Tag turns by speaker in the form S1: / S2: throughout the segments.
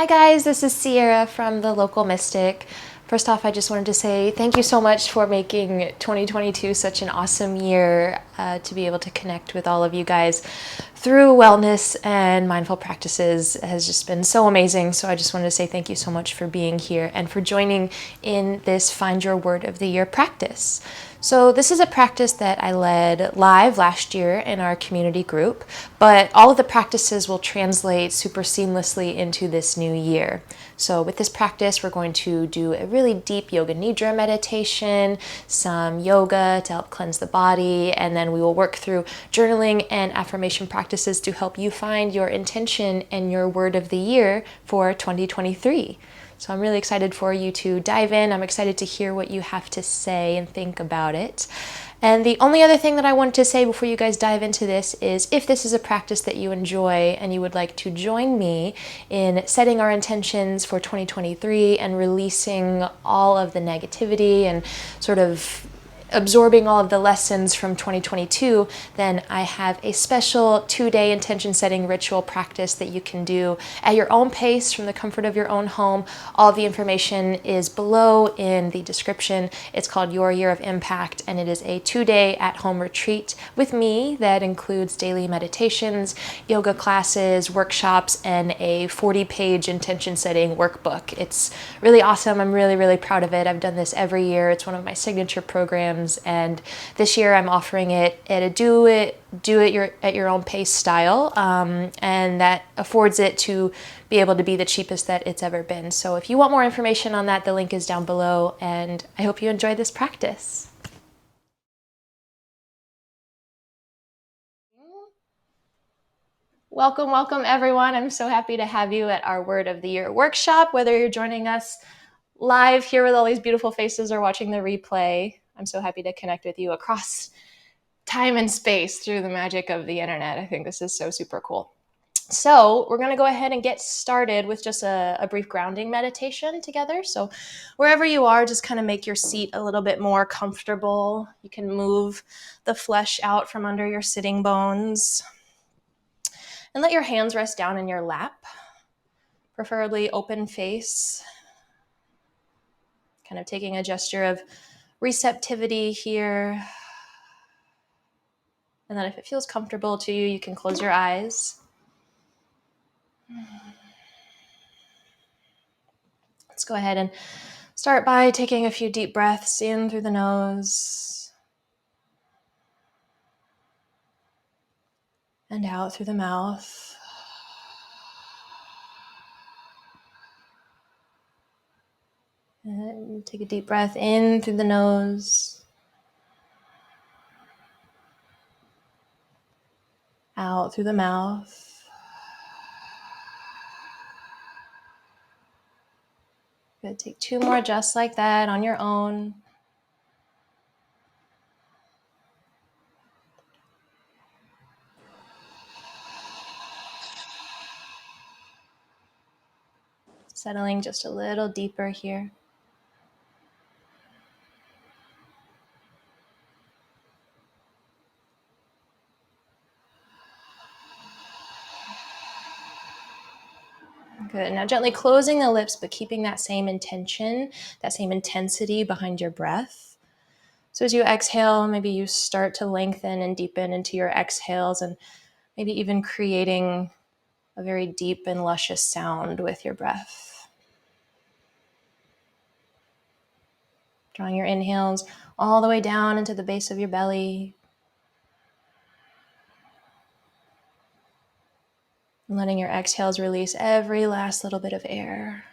S1: Hi guys, this is Sierra from The Local Mystic. First off, I just wanted to say thank you so much for making 2022 such an awesome year to be able to connect with all of you guys through wellness and mindful practices has just been so amazing. So I just wanted to say thank you so much for being here and for joining in this Find Your Word of the Year practice. So this is a practice that I led live last year in our community group, but all of the practices will translate super seamlessly into this new year. So with this practice, we're going to do a really deep yoga nidra meditation, some yoga to help cleanse the body, and then we will work through journaling and affirmation practices to help you find your intention and your word of the year for 2023. So I'm really excited for you to dive in. I'm excited to hear what you have to say and think about it. And the only other thing that I want to say before you guys dive into this is if this is a practice that you enjoy and you would like to join me in setting our intentions for 2023 and releasing all of the negativity and sort of absorbing all of the lessons from 2022, then I have a special 2-day intention setting ritual practice that you can do at your own pace from the comfort of your own home. All of the information is below in the description. It's called Your Year of Impact, and it is a 2-day at-home retreat with me that includes daily meditations, yoga classes, workshops, and a 40-page intention setting workbook. It's really awesome. I'm really, really proud of it. I've done this every year. It's one of my signature programs. And this year I'm offering it at a do it at your own pace style, and that affords it to be able to be the cheapest that it's ever been. So if you want more information on that, the link is down below, and I hope you enjoy this practice. Welcome, welcome everyone. I'm so happy to have you at our Word of the Year workshop, whether you're joining us live here with all these beautiful faces or watching the replay. I'm so happy to connect with you across time and space through the magic of the internet. I think this is so super cool. So we're going to go ahead and get started with just a brief grounding meditation together. So wherever you are, just kind of make your seat a little bit more comfortable. You can move the flesh out from under your sitting bones and let your hands rest down in your lap, preferably open face. Kind of taking a gesture of receptivity here. And then if it feels comfortable to you, you can close your eyes. Let's go ahead and start by taking a few deep breaths in through the nose and out through the mouth. And take a deep breath in through the nose, out through the mouth. Good. Take 2 more just like that on your own. Settling just a little deeper here. Good. Now gently closing the lips, but keeping that same intention, that same intensity behind your breath. So as you exhale, maybe you start to lengthen and deepen into your exhales, and maybe even creating a very deep and luscious sound with your breath. Drawing your inhales all the way down into the base of your belly. And letting your exhales release every last little bit of air.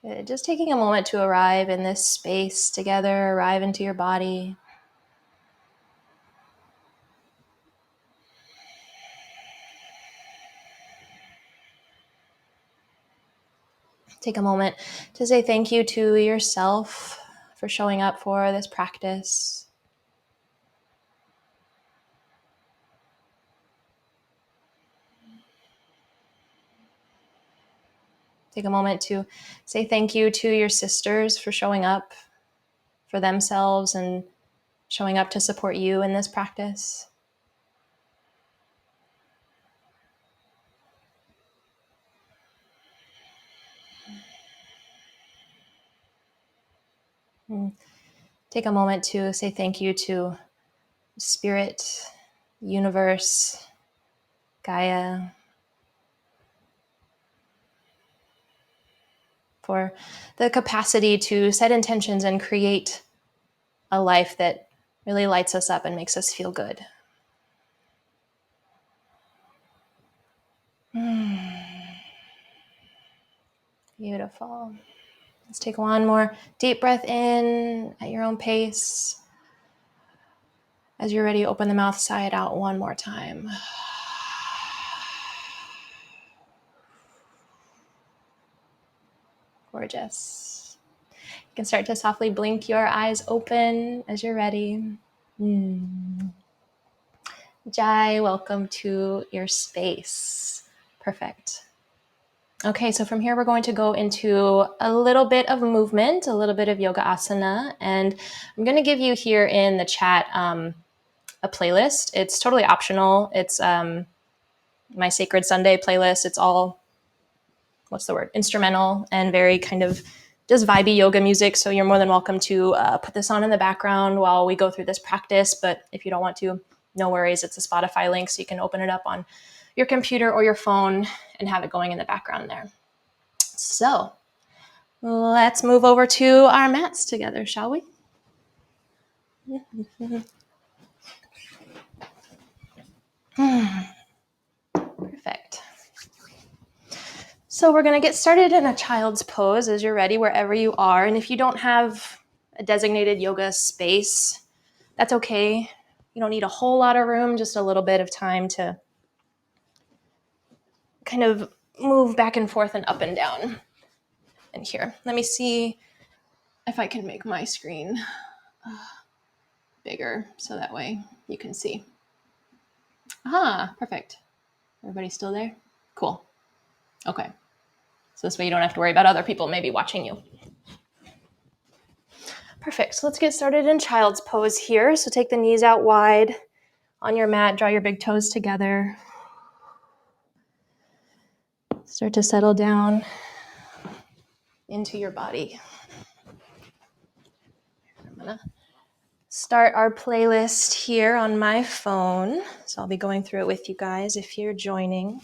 S1: Good. Just taking a moment to arrive in this space together, arrive into your body. Take a moment to say thank you to yourself for showing up for this practice. Take a moment to say thank you to your sisters for showing up for themselves and showing up to support you in this practice. Take a moment to say thank you to Spirit, Universe, Gaia, for the capacity to set intentions and create a life that really lights us up and makes us feel good. Beautiful. Let's take one more deep breath in at your own pace. As you're ready, open the mouth, sigh it out one more time. Gorgeous. You can start to softly blink your eyes open as you're ready. Jai, welcome to your space. Perfect. Okay, so from here we're going to go into a little bit of movement, a little bit of yoga asana, and I'm going to give you here in the chat a playlist. It's totally optional. It's my Sacred Sunday playlist. It's all, instrumental and very kind of just vibey yoga music. So you're more than welcome to put this on in the background while we go through this practice. But if you don't want to, no worries. It's a Spotify link, so you can open it up on your computer or your phone and have it going in the background there. So let's move over to our mats together, shall we? Perfect. So we're going to get started in a child's pose as you're ready, wherever you are. And if you don't have a designated yoga space, that's okay. You don't need a whole lot of room, just a little bit of time to kind of move back and forth and up and down. And here, let me see if I can make my screen bigger so that way you can see. Perfect. Everybody still there? Cool. Okay. So this way you don't have to worry about other people maybe watching you. Perfect. So let's get started in child's pose here. So take the knees out wide on your mat, draw your big toes together. Start to settle down into your body. I'm gonna start our playlist here on my phone. So I'll be going through it with you guys if you're joining.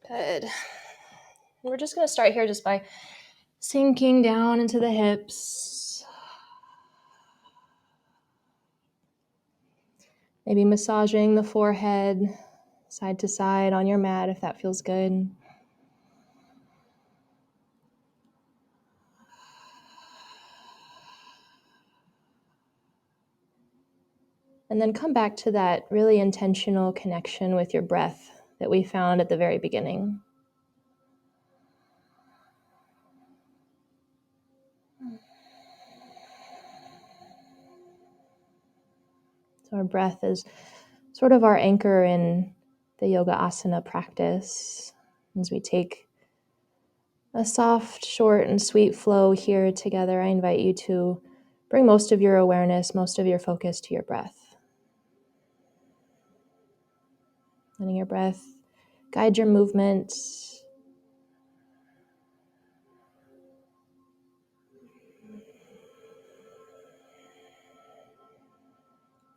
S1: Good. We're just going to start here just by sinking down into the hips. Maybe massaging the forehead side to side on your mat if that feels good. And then come back to that really intentional connection with your breath that we found at the very beginning. So our breath is sort of our anchor in the yoga asana practice. As we take a soft, short, and sweet flow here together, I invite you to bring most of your awareness, most of your focus to your breath. Letting your breath guide your movement.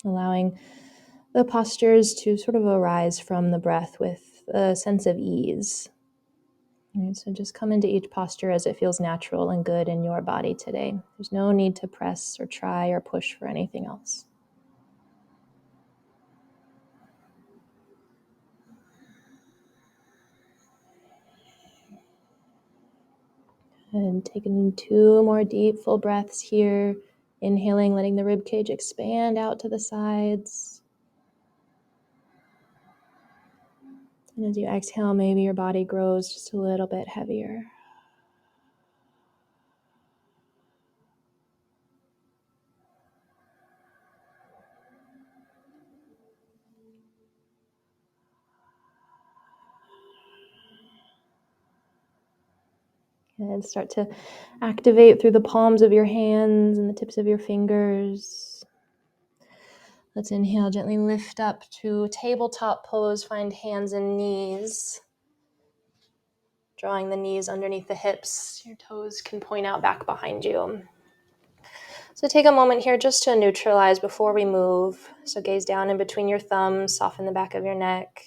S1: Allowing the postures to sort of arise from the breath with a sense of ease. Right, so just come into each posture as it feels natural and good in your body today. There's no need to press or try or push for anything else. And taking 2 more deep, full breaths here. Inhaling, letting the rib cage expand out to the sides. And as you exhale, maybe your body grows just a little bit heavier. And start to activate through the palms of your hands and the tips of your fingers. Let's inhale, gently lift up to tabletop pose. Find hands and knees. Drawing the knees underneath the hips. Your toes can point out back behind you. So take a moment here just to neutralize before we move. So gaze down in between your thumbs, soften the back of your neck.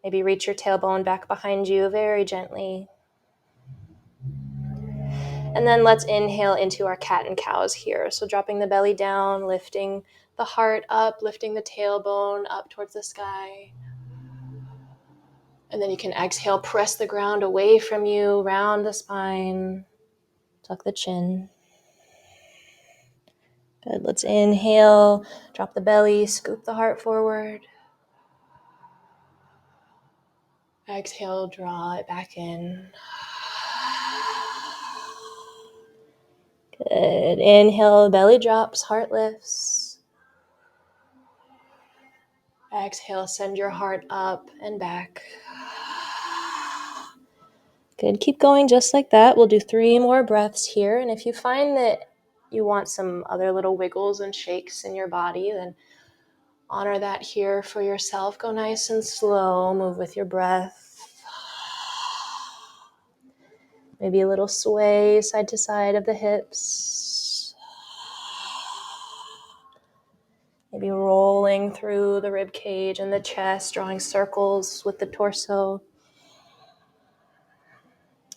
S1: Maybe reach your tailbone back behind you very gently. And then let's inhale into our cat and cows here. So dropping the belly down, lifting the heart up, lifting the tailbone up towards the sky. And then you can exhale, press the ground away from you, round the spine, tuck the chin. Good, let's inhale, drop the belly, scoop the heart forward. Exhale, draw it back in. Good, inhale, belly drops, heart lifts. Exhale, send your heart up and back. Good, keep going just like that. We'll do 3 more breaths here. And if you find that you want some other little wiggles and shakes in your body, then honor that here for yourself. Go nice and slow, move with your breath. Maybe a little sway side to side of the hips. Maybe rolling through the rib cage and the chest, drawing circles with the torso.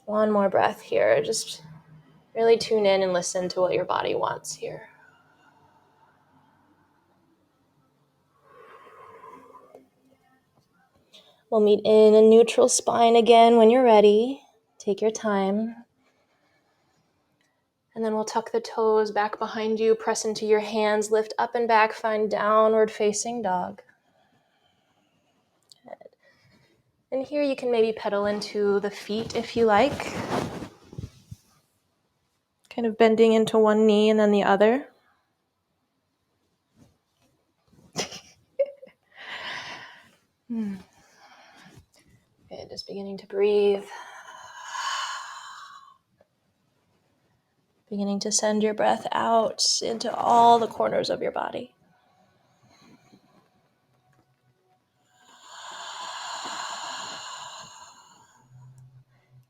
S1: One more breath here. Just really tune in and listen to what your body wants here. We'll meet in a neutral spine again when you're ready. Take your time. And then we'll tuck the toes back behind you, press into your hands, lift up and back, find downward facing dog. Good. And here you can maybe pedal into the feet if you like. Kind of bending into one knee and then the other. Good, just beginning to breathe. Beginning to send your breath out into all the corners of your body.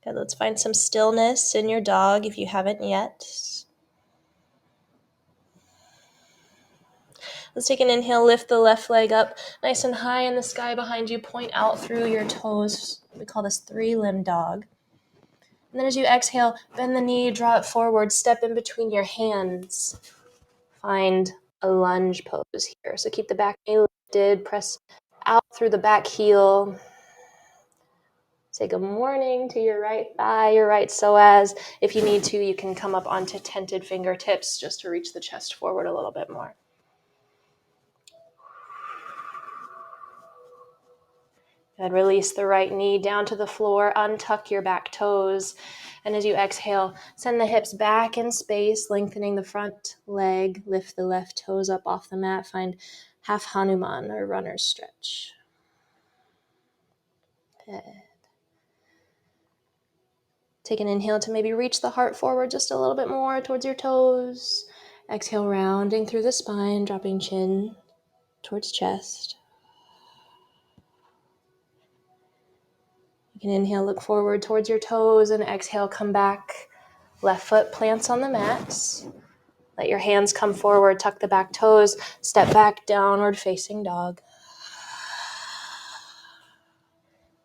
S1: Good, let's find some stillness in your dog if you haven't yet. Let's take an inhale, lift the left leg up nice and high in the sky behind you, point out through your toes. We call this 3-limb dog. And then as you exhale, bend the knee, draw it forward, step in between your hands. Find a lunge pose here. So keep the back knee lifted, press out through the back heel. Say good morning to your right thigh, your right psoas. If you need to, you can come up onto tented fingertips just to reach the chest forward a little bit more. And release the right knee down to the floor, untuck your back toes. And as you exhale, send the hips back in space, lengthening the front leg, lift the left toes up off the mat, find half Hanuman or runner's stretch. Good. Take an inhale to maybe reach the heart forward just a little bit more towards your toes. Exhale, rounding through the spine, dropping chin towards chest. You can inhale, look forward towards your toes, and exhale, come back. Left foot plants on the mat. Let your hands come forward, tuck the back toes, step back, downward facing dog.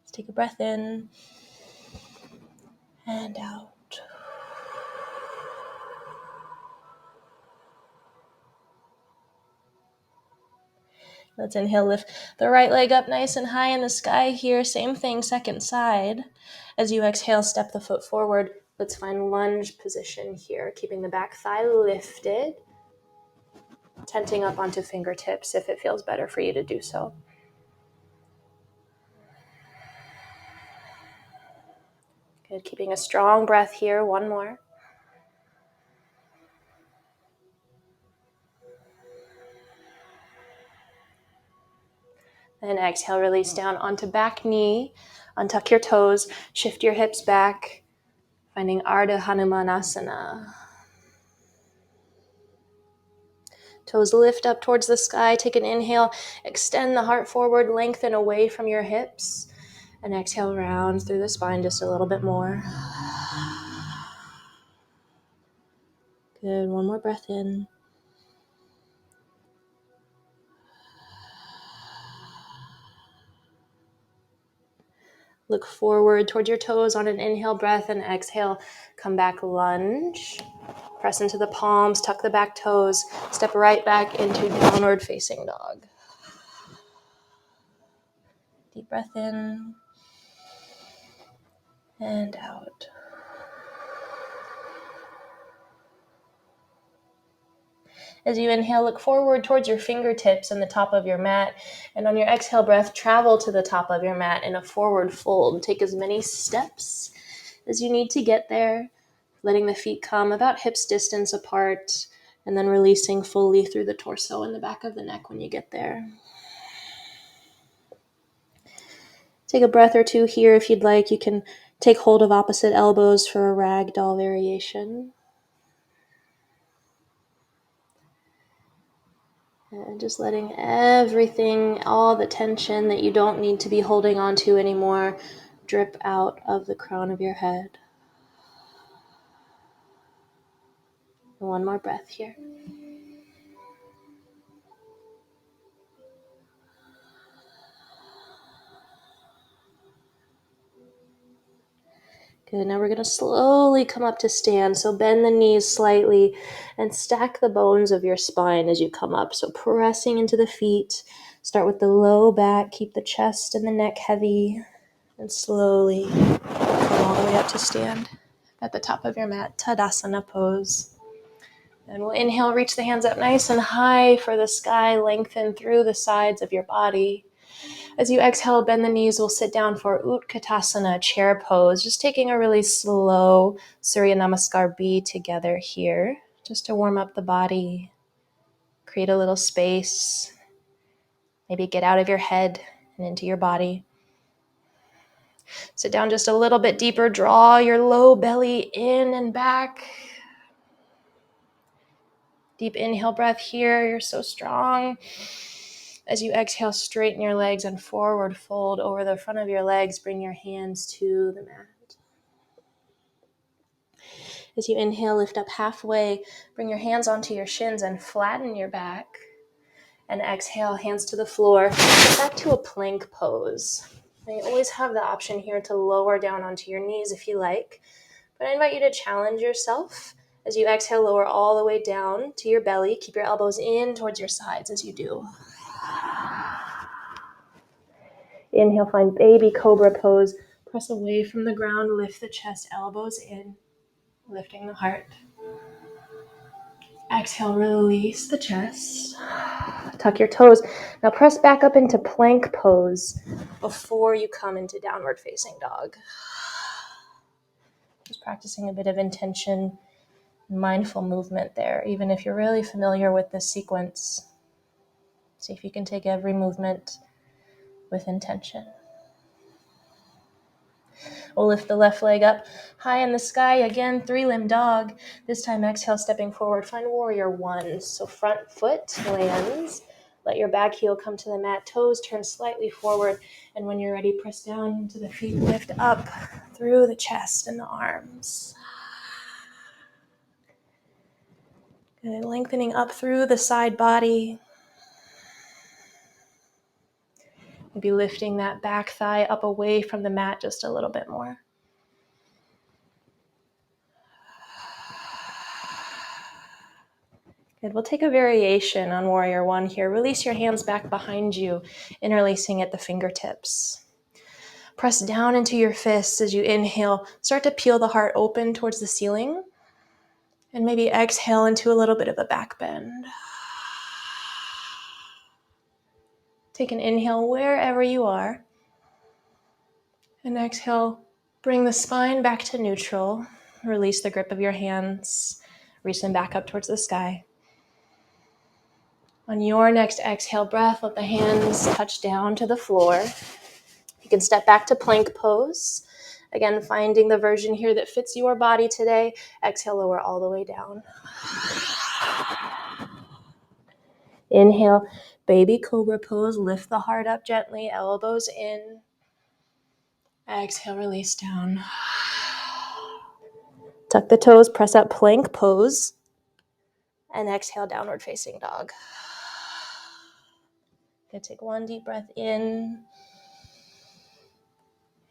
S1: Let's take a breath in and out. Let's inhale, lift the right leg up nice and high in the sky here. Same thing, second side. As you exhale, step the foot forward. Let's find lunge position here, keeping the back thigh lifted, tenting up onto fingertips if it feels better for you to do so. Good, keeping a strong breath here. One more. And exhale, release down onto back knee. Untuck your toes, shift your hips back, finding Ardha Hanumanasana. Toes lift up towards the sky. Take an inhale, extend the heart forward, lengthen away from your hips. And exhale, round through the spine just a little bit more. Good, one more breath in. Look forward towards your toes on an inhale breath, and exhale, come back, lunge. Press into the palms, tuck the back toes, step right back into downward facing dog. Deep breath in and out. As you inhale, look forward towards your fingertips and the top of your mat. And on your exhale breath, travel to the top of your mat in a forward fold. Take as many steps as you need to get there, letting the feet come about hips distance apart, and then releasing fully through the torso and the back of the neck when you get there. Take a breath or two here if you'd like. You can take hold of opposite elbows for a ragdoll variation. And just letting everything, all the tension that you don't need to be holding on to anymore, drip out of the crown of your head. And one more breath here. Good, now we're going to slowly come up to stand. So bend the knees slightly and stack the bones of your spine as you come up. So pressing into the feet. Start with the low back. Keep the chest and the neck heavy. And slowly come all the way up to stand at the top of your mat. Tadasana pose. And we'll inhale, reach the hands up nice and high for the sky. Lengthen through the sides of your body. As you exhale, bend the knees. We'll sit down for Utkatasana, chair pose. Just taking a really slow Surya Namaskar B together here, just to warm up the body, create a little space, maybe get out of your head and into your body. Sit down just a little bit deeper. Draw your low belly in and back. Deep inhale breath here. You're so strong. As you exhale, straighten your legs and forward fold over the front of your legs. Bring your hands to the mat. As you inhale, lift up halfway. Bring your hands onto your shins and flatten your back. And exhale, hands to the floor. Get back to a plank pose. Now, you always have the option here to lower down onto your knees if you like. But I invite you to challenge yourself. As you exhale, lower all the way down to your belly. Keep your elbows in towards your sides as you do. Inhale, find baby cobra pose. Press away from the ground, lift the chest, elbows in, lifting the heart. Exhale, release the chest. Tuck your toes. Now press back up into plank pose before you come into downward facing dog. Just practicing a bit of intention, mindful movement there, even if you're really familiar with this sequence. See if you can take every movement with intention. We'll lift the left leg up high in the sky. Again, 3-limb dog. This time, exhale, stepping forward. Find warrior one. So front foot lands. Let your back heel come to the mat. Toes turn slightly forward. And when you're ready, press down into the feet. Lift up through the chest and the arms. Good. Lengthening up through the side body. Maybe lifting that back thigh up away from the mat just a little bit more. Good. We'll take a variation on warrior one here. Release your hands back behind you, interlacing at the fingertips. Press down into your fists as you inhale. Start to peel the heart open towards the ceiling. And maybe exhale into a little bit of a back bend. Take an inhale wherever you are. And exhale, bring the spine back to neutral. Release the grip of your hands. Reach them back up towards the sky. On your next exhale breath, let the hands touch down to the floor. You can step back to plank pose. Again, finding the version here that fits your body today. Exhale, lower all the way down. Inhale, baby cobra pose. Lift the heart up gently, elbows in. Exhale, release down. Tuck the toes, press up plank pose. And exhale, downward facing dog. Good, take one deep breath in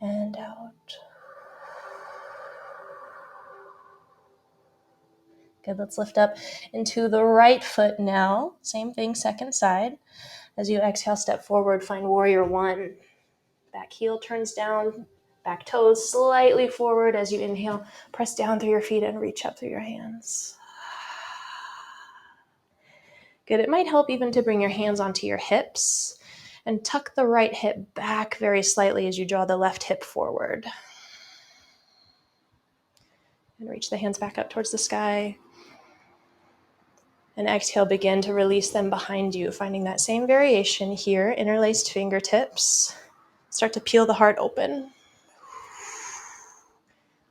S1: and out. Good, let's lift up into the right foot now. Same thing, second side. As you exhale, step forward, find warrior one. Back heel turns down, back toes slightly forward. As you inhale, press down through your feet and reach up through your hands. Good, it might help even to bring your hands onto your hips and tuck the right hip back very slightly as you draw the left hip forward. And reach the hands back up towards the sky. And exhale, begin to release them behind you, finding that same variation here, interlaced fingertips. Start to peel the heart open.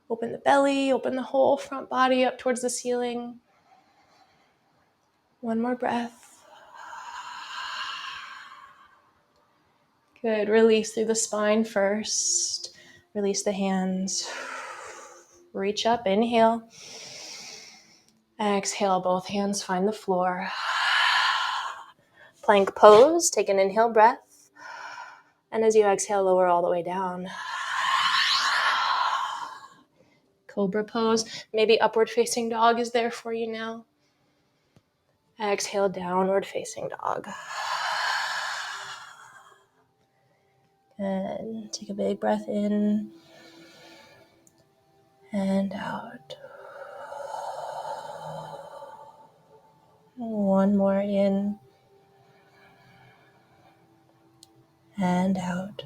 S1: Open the belly, open the whole front body up towards the ceiling. One more breath. Good, release through the spine first. Release the hands. Reach up, inhale. Exhale, both hands find the floor. Plank pose, take an inhale breath. And as you exhale, lower all the way down. Cobra pose, maybe upward facing dog is there for you now. Exhale, downward facing dog. And take a big breath in and out. One more in and out.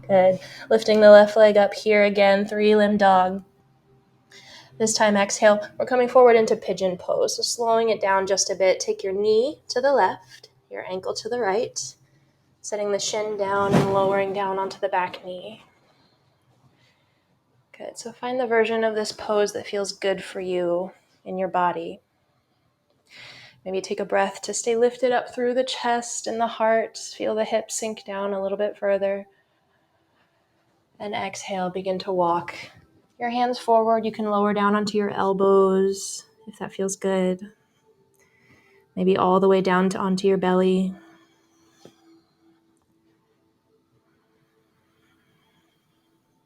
S1: Good. Lifting the left leg up here again, 3-limb dog. This time exhale, we're coming forward into pigeon pose. So slowing it down just a bit, take your knee to the left, your ankle to the right, setting the shin down and lowering down onto the back knee. Good, so find the version of this pose that feels good for you in your body. Maybe take a breath to stay lifted up through the chest and the heart. Feel the hips sink down a little bit further. And exhale, begin to walk your hands forward. You can lower down onto your elbows if that feels good. Maybe all the way down onto your belly.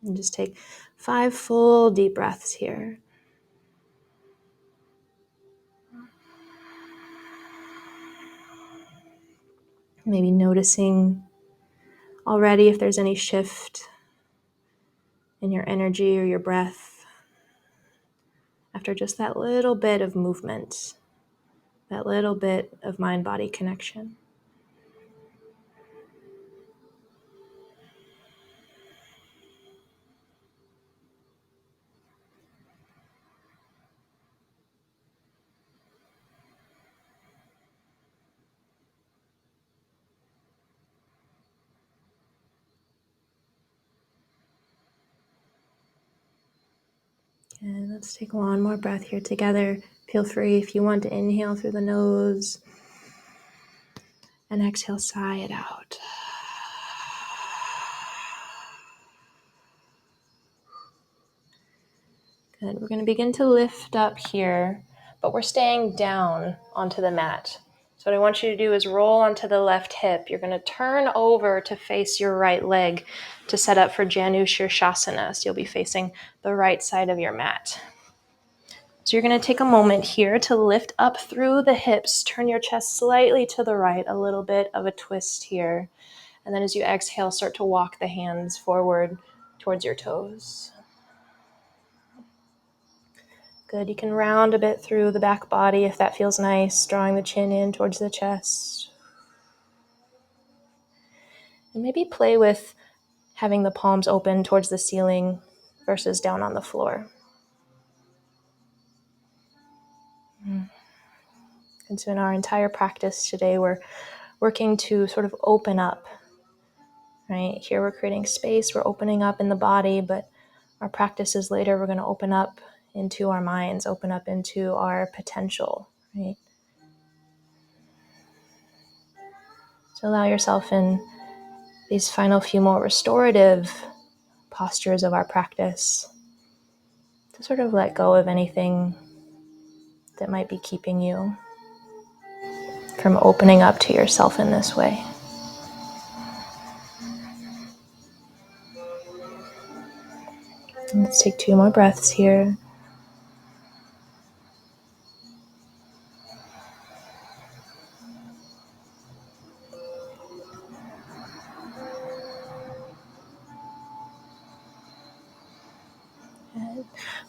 S1: And just take 5 full deep breaths here. Maybe noticing already if there's any shift in your energy or your breath after just that little bit of movement, that little bit of mind-body connection. And let's take one more breath here together. Feel free if you want to inhale through the nose and exhale, sigh it out. Good. We're going to begin to lift up here, but we're staying down onto the mat. So what I want you to do is roll onto the left hip. You're going to turn over to face your right leg to set up for Janu Shirshasana. So you'll be facing the right side of your mat. So you're going to take a moment here to lift up through the hips. Turn your chest slightly to the right, a little bit of a twist here. And then as you exhale, start to walk the hands forward towards your toes. Good. You can round a bit through the back body if that feels nice, drawing the chin in towards the chest. And maybe play with having the palms open towards the ceiling versus down on the floor. And so in our entire practice today, we're working to sort of open up, right? Here we're creating space, we're opening up in the body, but our practices later, we're going to open up into our minds, open up into our potential, right? So allow yourself in these final few more restorative postures of our practice to sort of let go of anything that might be keeping you from opening up to yourself in this way. Let's take 2 more breaths here.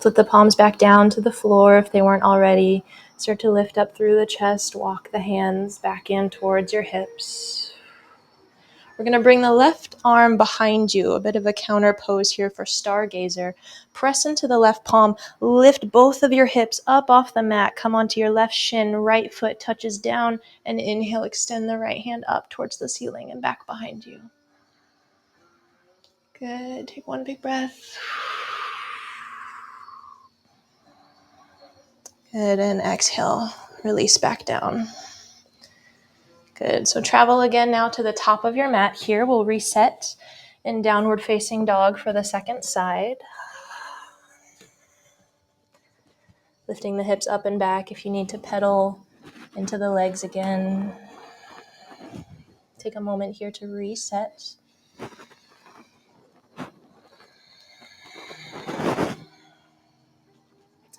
S1: Flip the palms back down to the floor if they weren't already. Start to lift up through the chest. Walk the hands back in towards your hips. We're going to bring the left arm behind you, a bit of a counter pose here for stargazer. Press into the left palm. Lift both of your hips up off the mat. Come onto your left shin. Right foot touches down. And inhale, extend the right hand up towards the ceiling and back behind you. Good. Take 1 big breath. Good. And exhale. Release back down. Good. So travel again now to the top of your mat. Here we'll reset in downward facing dog for the second side. Lifting the hips up and back if you need to pedal into the legs again. Take a moment here to reset.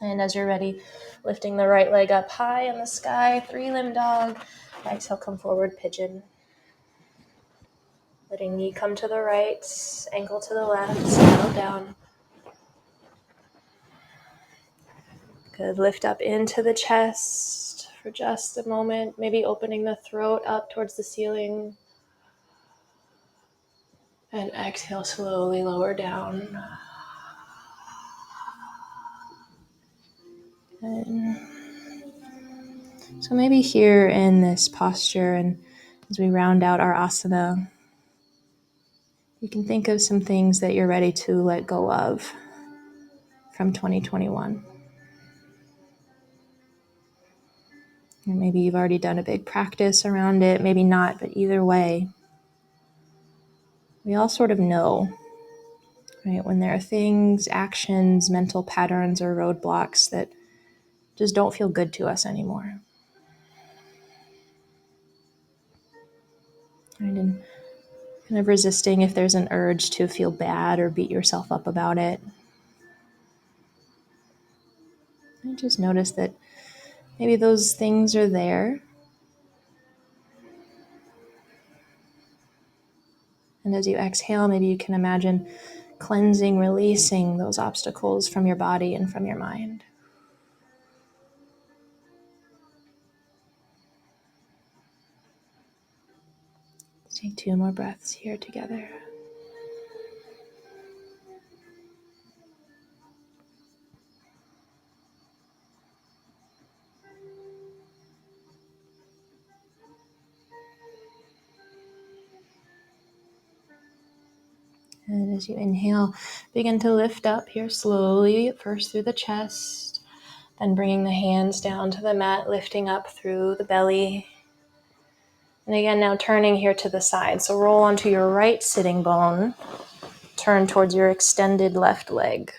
S1: And as you're ready, lifting the right leg up high in the sky, 3-limb dog. Exhale, come forward, pigeon. Letting knee come to the right, ankle to the left, settle down. Good, lift up into the chest for just a moment, maybe opening the throat up towards the ceiling. And exhale, slowly lower down. Good. So maybe here in this posture, and as we round out our asana, you can think of some things that you're ready to let go of from 2021. And maybe you've already done a big practice around it, maybe not, but either way, we all sort of know, right, when there are things, actions, mental patterns, or roadblocks that just don't feel good to us anymore. Right, and kind of resisting if there's an urge to feel bad or beat yourself up about it. And just notice that maybe those things are there. And as you exhale, maybe you can imagine cleansing, releasing those obstacles from your body and from your mind. Let's take 2 more breaths here together. And as you inhale, begin to lift up here slowly, first through the chest, then bringing the hands down to the mat, lifting up through the belly. And again, now turning here to the side. So roll onto your right sitting bone, turn towards your extended left leg.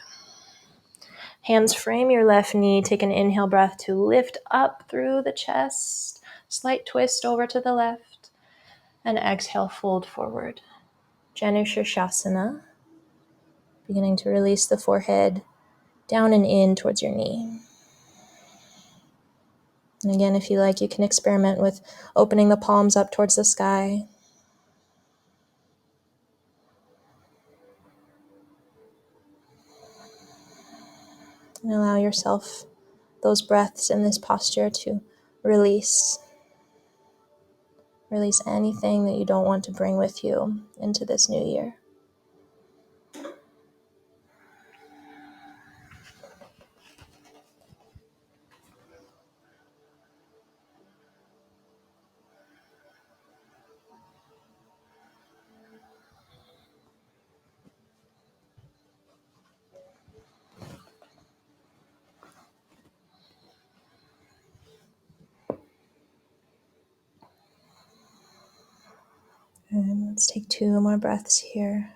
S1: Hands frame your left knee. Take an inhale breath to lift up through the chest. Slight twist over to the left. And exhale, fold forward. Janu Shirshasana. Beginning to release the forehead down and in towards your knee. And again, if you like, you can experiment with opening the palms up towards the sky. And allow yourself those breaths in this posture to release. Release anything that you don't want to bring with you into this new year. Let's take 2 more breaths here.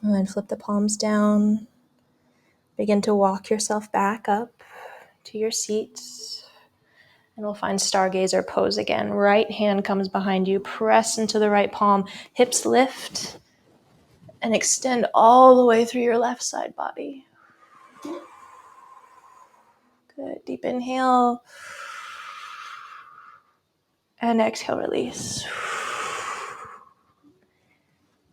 S1: And then flip the palms down. Begin to walk yourself back up to your seat. And we'll find stargazer pose again. Right hand comes behind you. Press into the right palm. Hips lift. And extend all the way through your left side body. Good. Deep inhale. And exhale, release.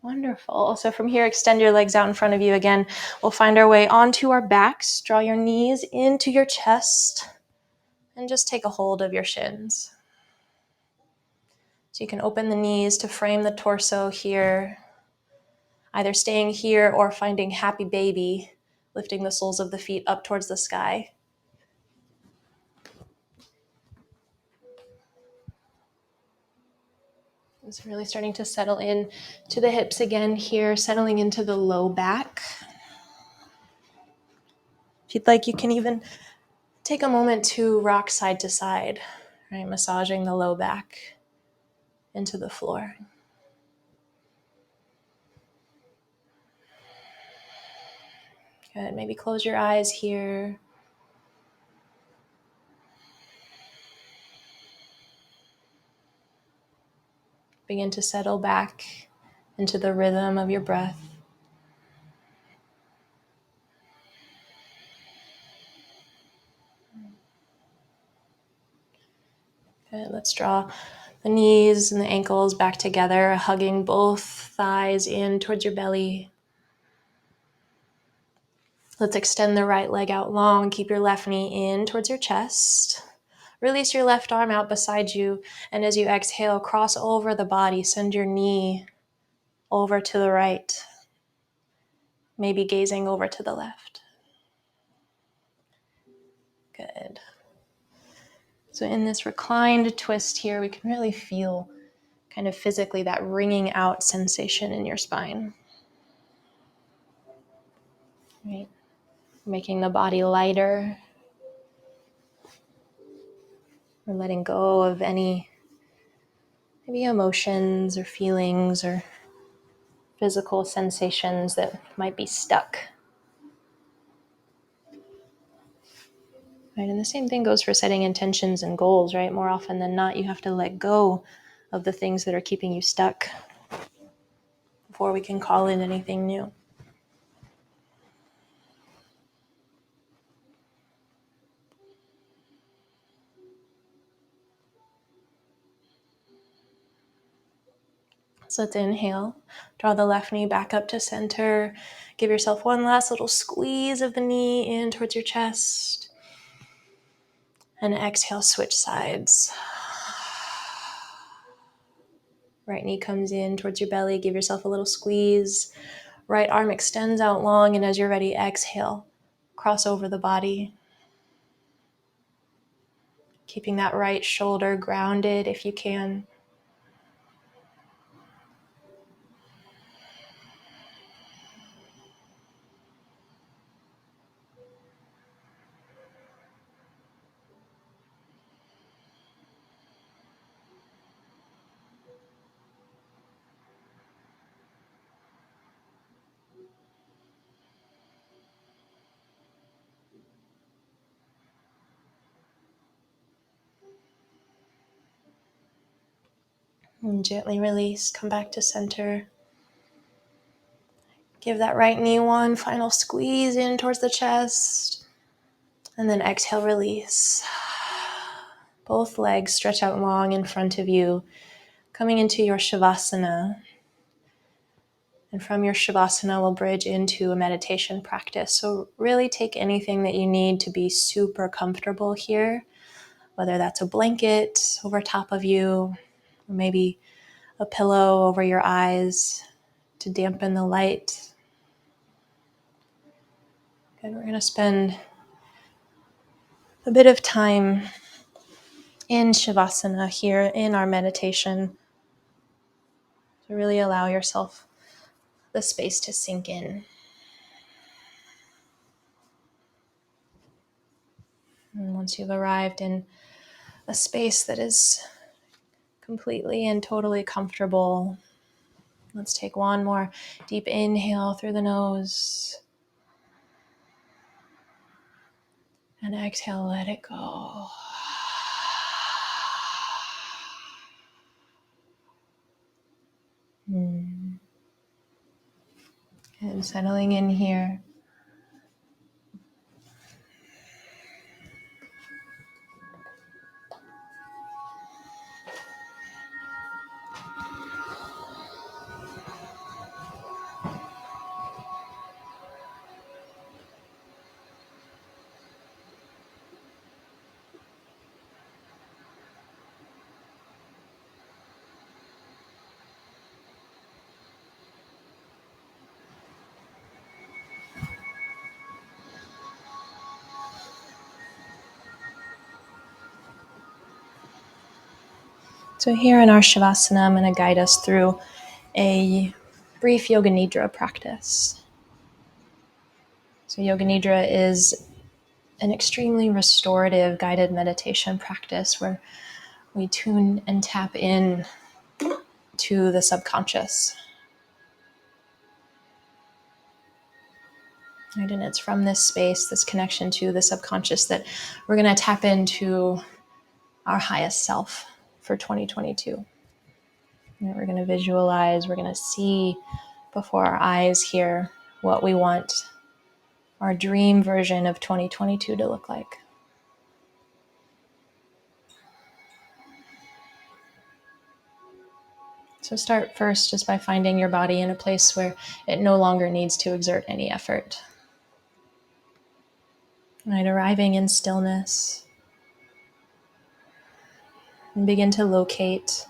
S1: Wonderful. So from here, extend your legs out in front of you again. We'll find our way onto our backs. Draw your knees into your chest. And just take a hold of your shins. So you can open the knees to frame the torso here. Either staying here or finding happy baby, lifting the soles of the feet up towards the sky. It's really starting to settle in to the hips again here, settling into the low back. If you'd like, you can even take a moment to rock side to side, right? Massaging the low back into the floor. Good. Maybe close your eyes here. Begin to settle back into the rhythm of your breath. Good. Let's draw the knees and the ankles back together, hugging both thighs in towards your belly. Let's extend the right leg out long. Keep your left knee in towards your chest. Release your left arm out beside you. And as you exhale, cross over the body. Send your knee over to the right. Maybe gazing over to the left. Good. So in this reclined twist here, we can really feel kind of physically that wringing out sensation in your spine. Right? Making the body lighter. We're letting go of any maybe emotions or feelings or physical sensations that might be stuck. Right? And the same thing goes for setting intentions and goals, right? More often than not, you have to let go of the things that are keeping you stuck before we can call in anything new. So let's inhale, draw the left knee back up to center. Give yourself one last little squeeze of the knee in towards your chest. And exhale, switch sides. Right knee comes in towards your belly. Give yourself a little squeeze. Right arm extends out long, and as you're ready, exhale. Cross over the body. Keeping that right shoulder grounded if you can. And gently release, come back to center. Give that right knee one final squeeze in towards the chest. And then exhale, release. Both legs stretch out long in front of you, coming into your Shavasana. And from your Shavasana, we'll bridge into a meditation practice. So really take anything that you need to be super comfortable here, whether that's a blanket over top of you, or maybe a pillow over your eyes to dampen the light. And we're going to spend a bit of time in Shavasana here in our meditation to really allow yourself the space to sink in. And once you've arrived in a space that is completely and totally comfortable, let's take one more deep inhale through the nose. And exhale, let it go. And settling in here. So here in our Shavasana, I'm going to guide us through a brief Yoga Nidra practice. So Yoga Nidra is an extremely restorative guided meditation practice where we tune and tap in to the subconscious. Right? And it's from this space, this connection to the subconscious, that we're going to tap into our highest self for 2022. We're going to visualize, we're going to see before our eyes here what we want our dream version of 2022 to look like. So start first just by finding your body in a place where it no longer needs to exert any effort. Right, arriving in stillness. And begin to locate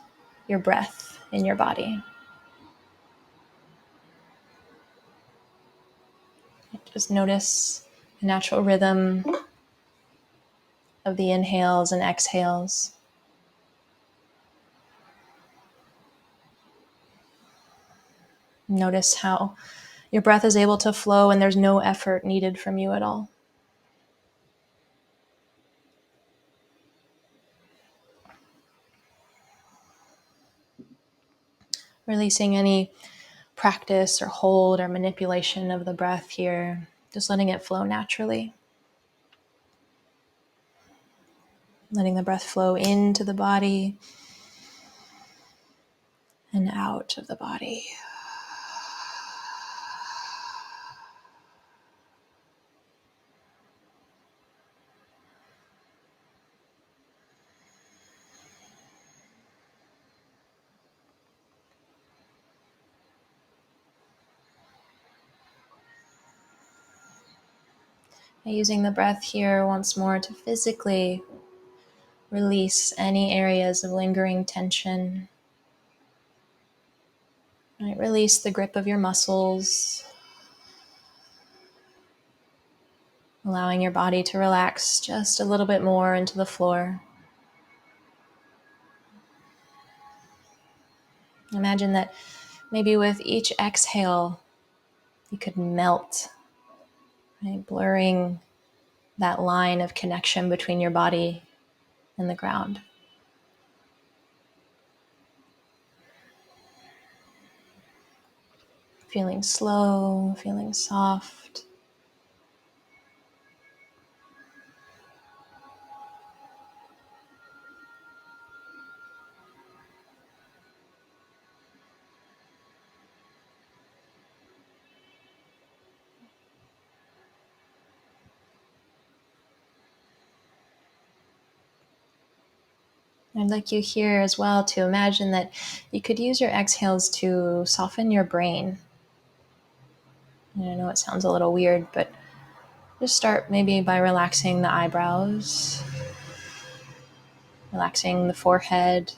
S1: your breath in your body. Just notice the natural rhythm of the inhales and exhales. Notice how your breath is able to flow and there's no effort needed from you at all. Releasing any practice or hold or manipulation of the breath here, just letting it flow naturally. Letting the breath flow into the body and out of the body. Using the breath here once more to physically release any areas of lingering tension. Right, release the grip of your muscles, allowing your body to relax just a little bit more into the floor. Imagine that maybe with each exhale, you could melt, right, blurring that line of connection between your body and the ground. Feeling slow, feeling soft. I'd like you here as well to imagine that you could use your exhales to soften your brain. And I know it sounds a little weird, but just start maybe by relaxing the eyebrows, relaxing the forehead,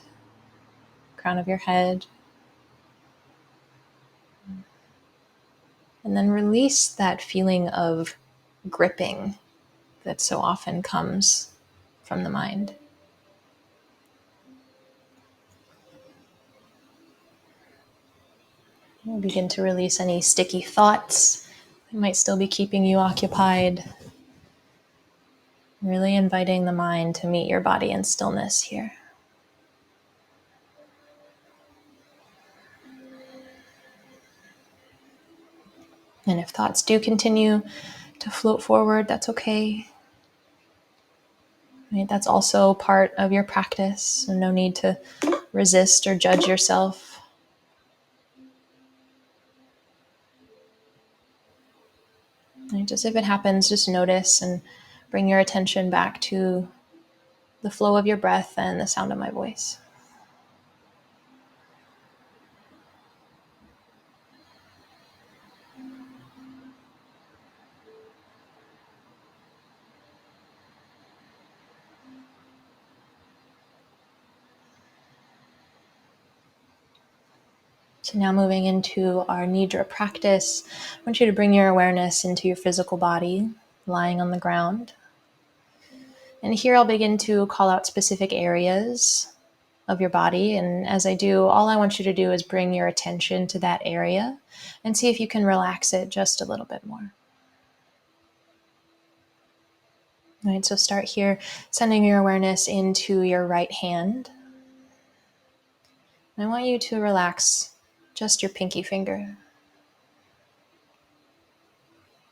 S1: crown of your head, and then release that feeling of gripping that so often comes from the mind. Begin to release any sticky thoughts that might still be keeping you occupied. Really inviting the mind to meet your body in stillness here. And if thoughts do continue to float forward, that's okay. Right? That's also part of your practice. So no need to resist or judge yourself. Right? Just if it happens, just notice and bring your attention back to the flow of your breath and the sound of my voice. So now moving into our nidra practice, I want you to bring your awareness into your physical body, lying on the ground. And here I'll begin to call out specific areas of your body. And as I do, all I want you to do is bring your attention to that area and see if you can relax it just a little bit more. All right, so start here, sending your awareness into your right hand. And I want you to relax just your pinky finger.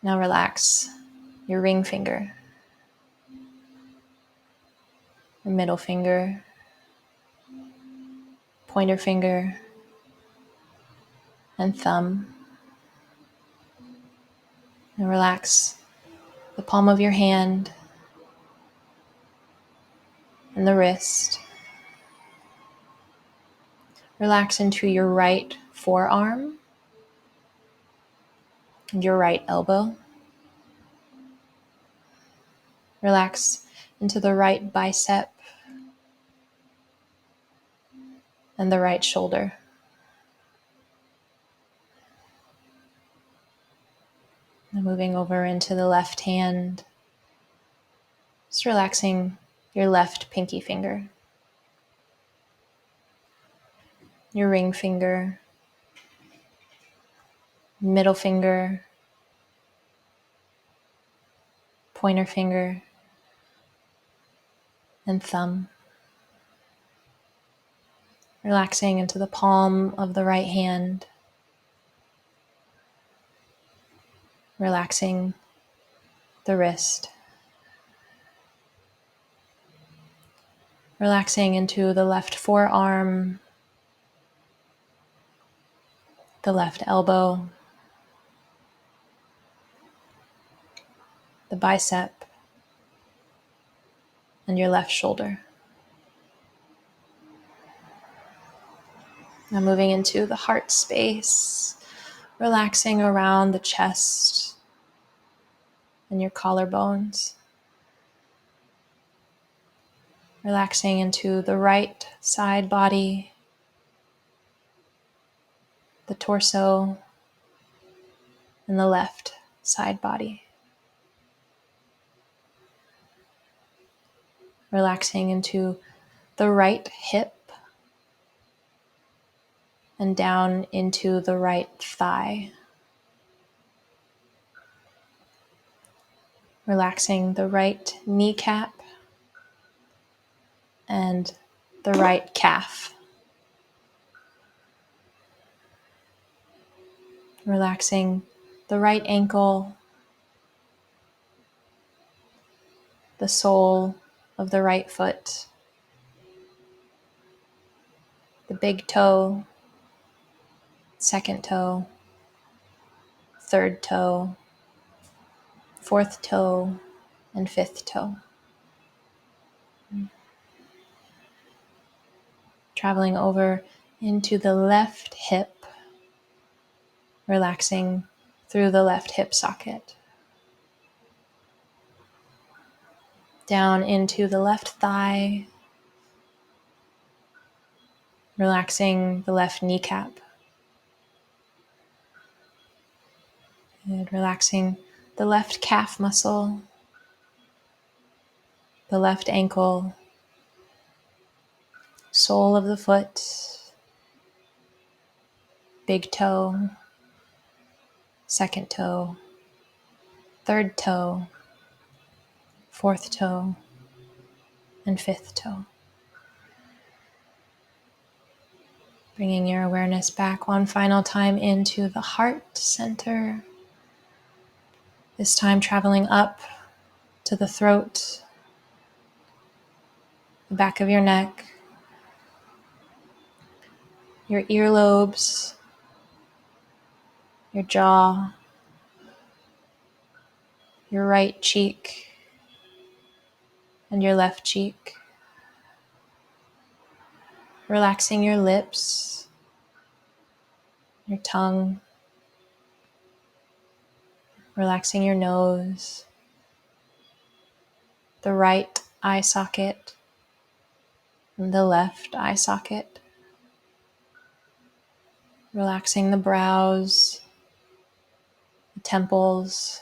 S1: Now relax your ring finger, your middle finger, pointer finger, and thumb. And relax the palm of your hand and the wrist. Relax into your right forearm and your right elbow. Relax into the right bicep and the right shoulder. And moving over into the left hand, just relaxing your left pinky finger, your ring finger, middle finger, pointer finger, and thumb. Relaxing into the palm of the right hand, relaxing the wrist, relaxing into the left forearm, the left elbow, the bicep, and your left shoulder. Now moving into the heart space, relaxing around the chest and your collarbones. Relaxing into the right side body, the torso, and the left side body. Relaxing into the right hip and down into the right thigh. Relaxing the right kneecap and the right calf. Relaxing the right ankle, the sole of the right foot, the big toe, second toe, third toe, fourth toe, and fifth toe. Traveling over into the left hip, relaxing through the left hip socket. Down into the left thigh, relaxing the left kneecap. And relaxing the left calf muscle, the left ankle, sole of the foot, big toe, second toe, third toe, fourth toe, and fifth toe. Bringing your awareness back one final time into the heart center. This time traveling up to the throat, the back of your neck, your earlobes, your jaw, your right cheek, and your left cheek. Relaxing your lips, your tongue, relaxing your nose, the right eye socket, and the left eye socket. Relaxing the brows, the temples,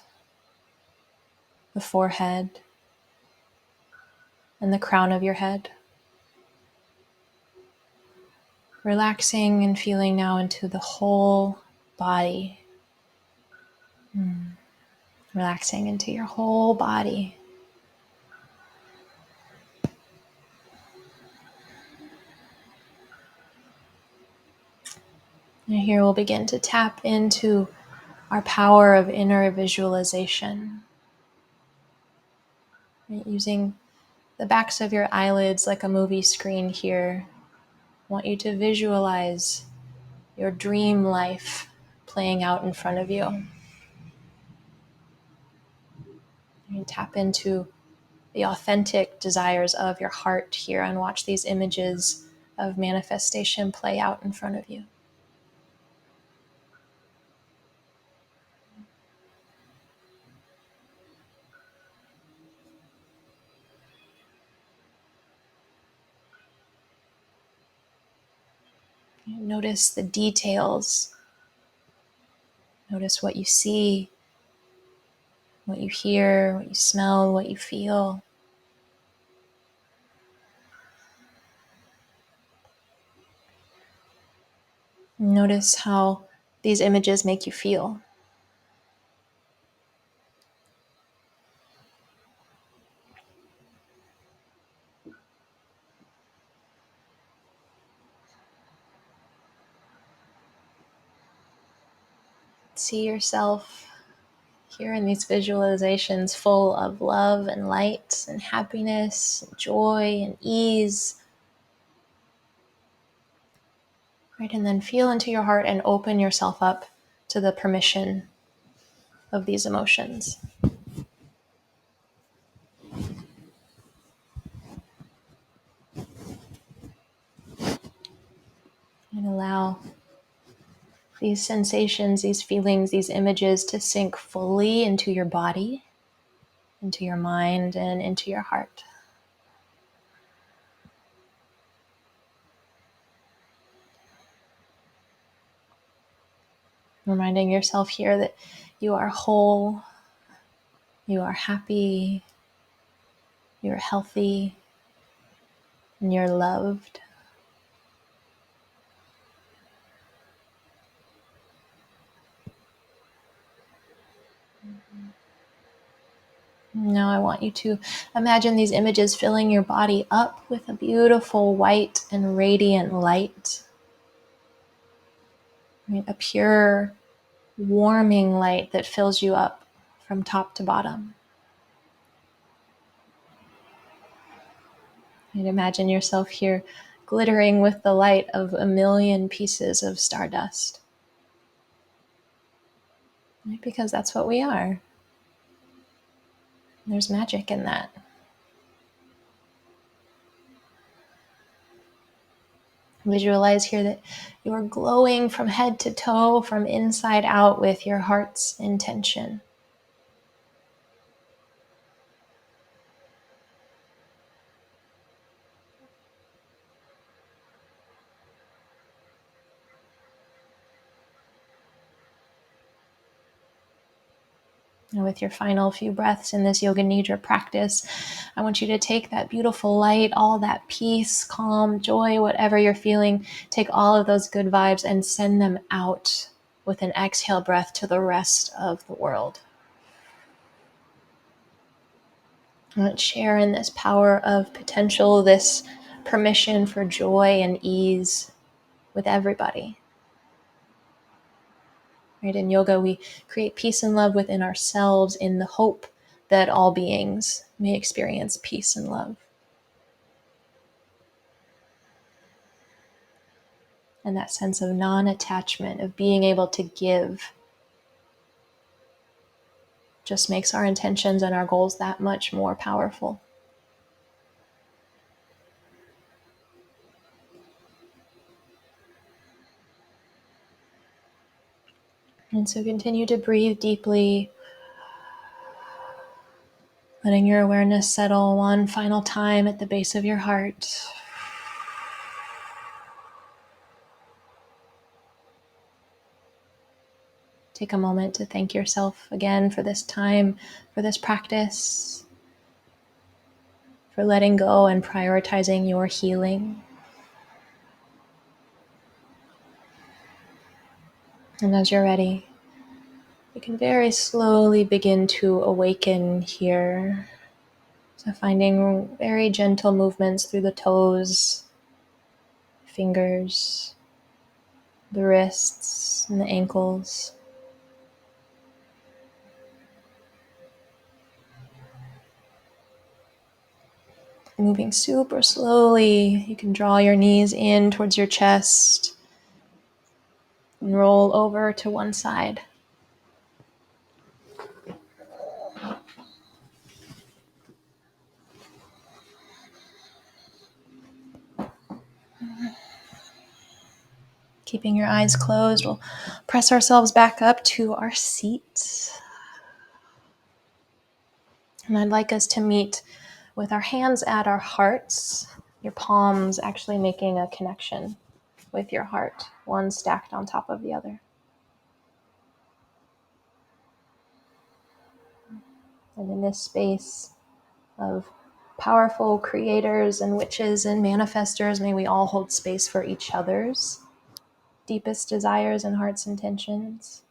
S1: the forehead, and the crown of your head. Relaxing and feeling now into the whole body. Relaxing into your whole body. And here we'll begin to tap into our power of inner visualization. Right, using the backs of your eyelids like a movie screen here. I want you to visualize your dream life playing out in front of you. And tap into the authentic desires of your heart here and watch these images of manifestation play out in front of you. Notice the details. Notice what you see, what you hear, what you smell, what you feel. Notice how these images make you feel. See yourself here in these visualizations full of love and light and happiness, and joy and ease. Right, and then feel into your heart and open yourself up to the permission of these emotions. And allow these sensations, these feelings, these images to sink fully into your body, into your mind, and into your heart. Reminding yourself here that you are whole, you are happy, you are healthy, and you're loved. Now I want you to imagine these images filling your body up with a beautiful white and radiant light. Right? A pure, warming light that fills you up from top to bottom. And imagine yourself here glittering with the light of 1,000,000 pieces of stardust. Right? Because that's what we are. There's magic in that. Visualize here that you are glowing from head to toe, from inside out with your heart's intention. And with your final few breaths in this yoga nidra practice, I want you to take that beautiful light, all that peace, calm, joy, whatever you're feeling, take all of those good vibes and send them out with an exhale breath to the rest of the world. Let's share in this power of potential, this permission for joy and ease with everybody. Right? In yoga, we create peace and love within ourselves in the hope that all beings may experience peace and love. And that sense of non-attachment, of being able to give, just makes our intentions and our goals that much more powerful. And so continue to breathe deeply, letting your awareness settle one final time at the base of your heart. Take a moment to thank yourself again for this time, for this practice, for letting go and prioritizing your healing. And as you're ready, you can very slowly begin to awaken here. So finding very gentle movements through the toes, fingers, the wrists, and the ankles. Moving super slowly, you can draw your knees in towards your chest and roll over to one side. Keeping your eyes closed, we'll press ourselves back up to our seat. And I'd like us to meet with our hands at our hearts, your palms actually making a connection with your heart, one stacked on top of the other. And in this space of powerful creators and witches and manifestors, may we all hold space for each other's deepest desires and heart's intentions.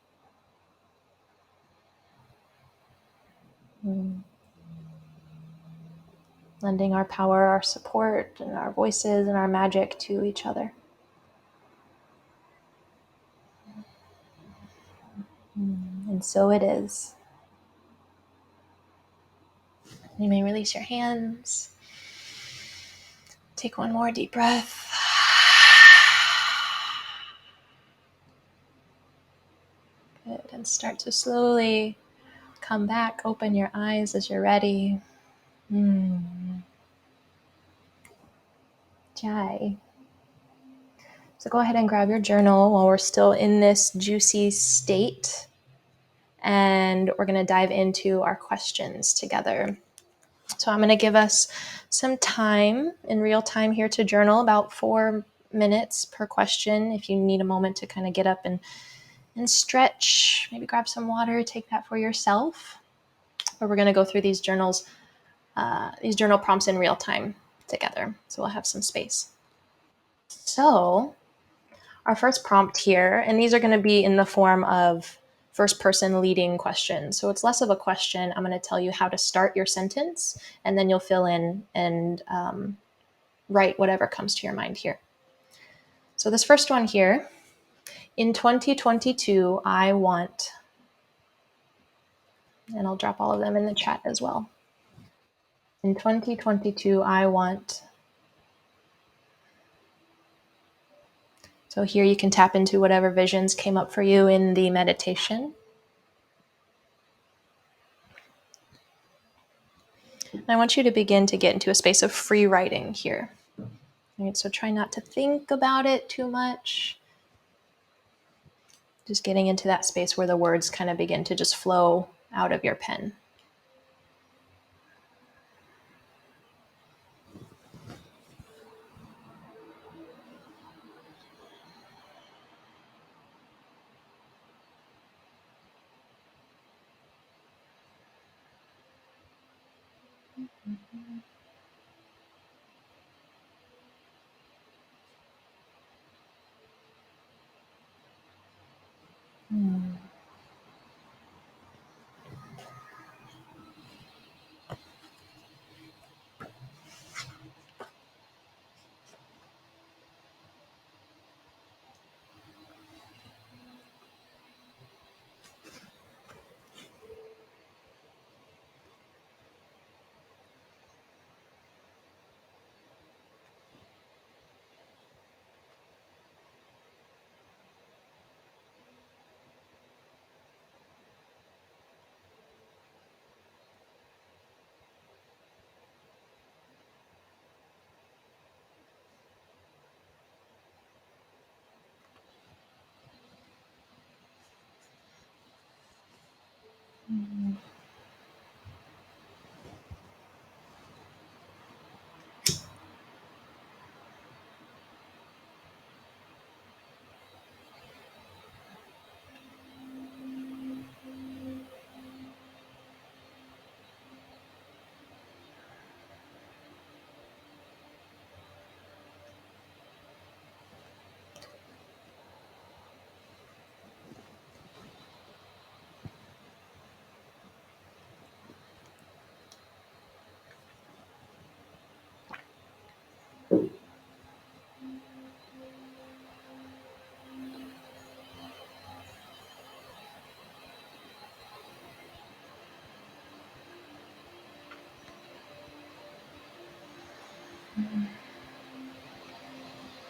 S1: Lending our power, our support, and our voices and our magic to each other. And so it is. You may release your hands. Take one more deep breath. Good. And start to slowly come back. Open your eyes as you're ready. Jai. So go ahead and grab your journal while we're still in this juicy state. And we're going to dive into our questions together. So I'm going to give us some time in real time here to journal, about 4 minutes per question. If you need a moment to kind of get up and stretch, maybe grab some water, take that for yourself. But we're going to go through these journal prompts in real time together. So we'll have some space. So our first prompt here, and these are going to be in the form of first person leading questions. So it's less of a question. I'm going to tell you how to start your sentence, and then you'll fill in and write whatever comes to your mind here. So this first one here, in 2022, I want, and I'll drop all of them in the chat as well. In 2022, I want. So here you can tap into whatever visions came up for you in the meditation. And I want you to begin to get into a space of free writing here. Right, so try not to think about it too much. Just getting into that space where the words kind of begin to just flow out of your pen.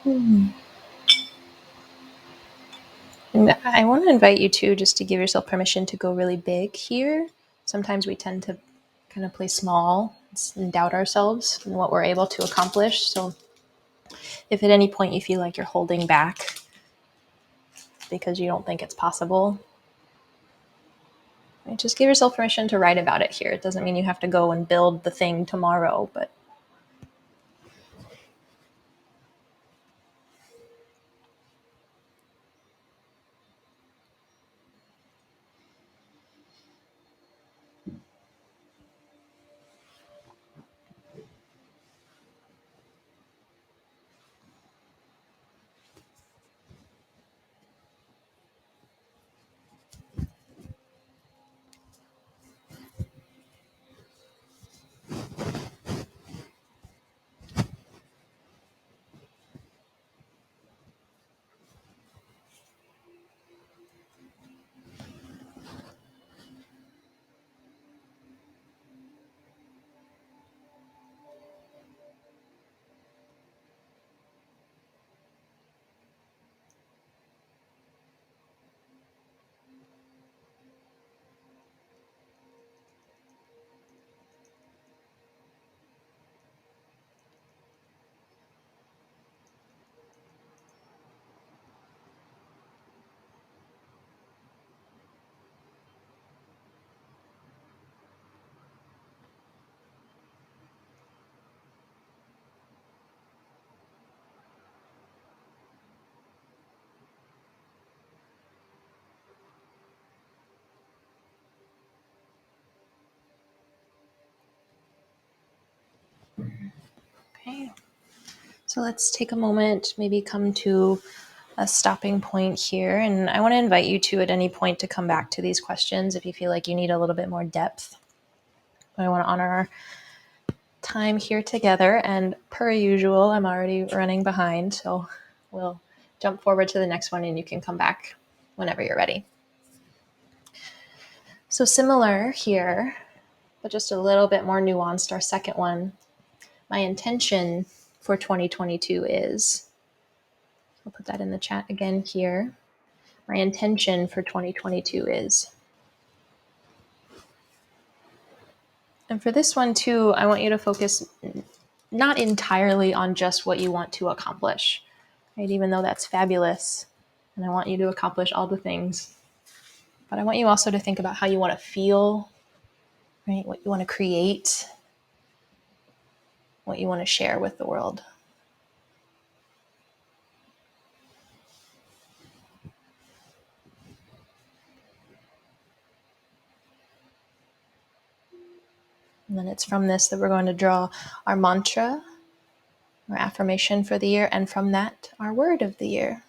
S1: And I want to invite you to just to give yourself permission to go really big here. Sometimes we tend to kind of play small and doubt ourselves and what we're able to accomplish. So if at any point you feel like you're holding back because you don't think it's possible, right, just give yourself permission to write about it here. It doesn't mean you have to go and build the thing tomorrow, but okay. So let's take a moment, maybe come to a stopping point here. And I want to invite you to, at any point, to come back to these questions if you feel like you need a little bit more depth. But I want to honor our time here together. And per usual, I'm already running behind. So we'll jump forward to the next one and you can come back whenever you're ready. So similar here, but just a little bit more nuanced, our second one. My intention for 2022 is, I'll put that in the chat again here. My intention for 2022 is. And for this one too, I want you to focus not entirely on just what you want to accomplish, right? Even though that's fabulous, and I want you to accomplish all the things. But I want you also to think about how you want to feel, right? What you want to create, what you want to share with the world. And then it's from this that we're going to draw our mantra, our affirmation for the year, and from that, our word of the year.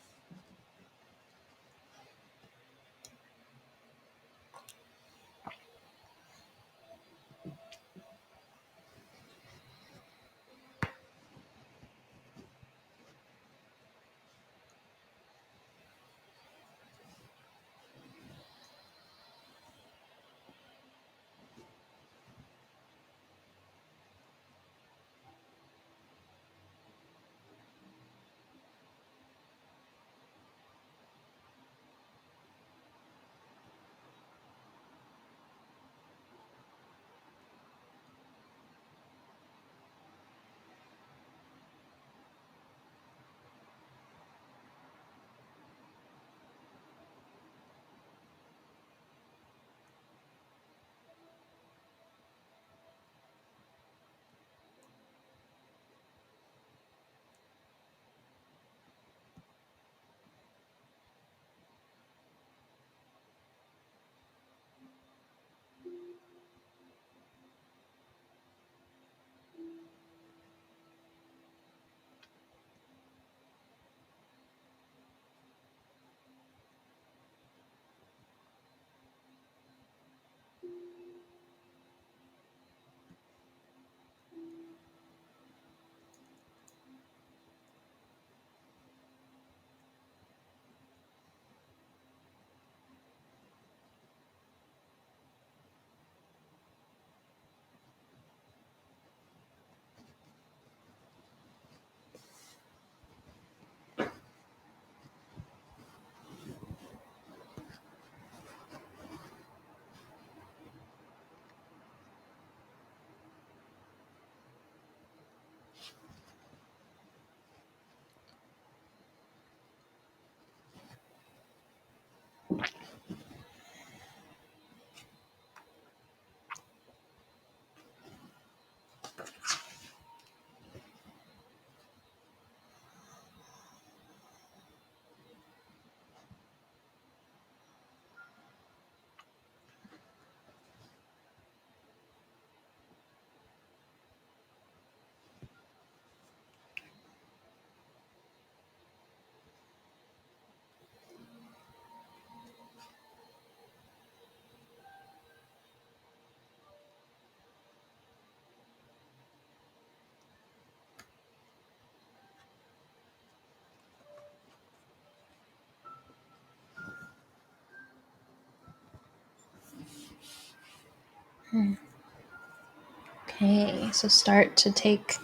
S1: Okay, so start to take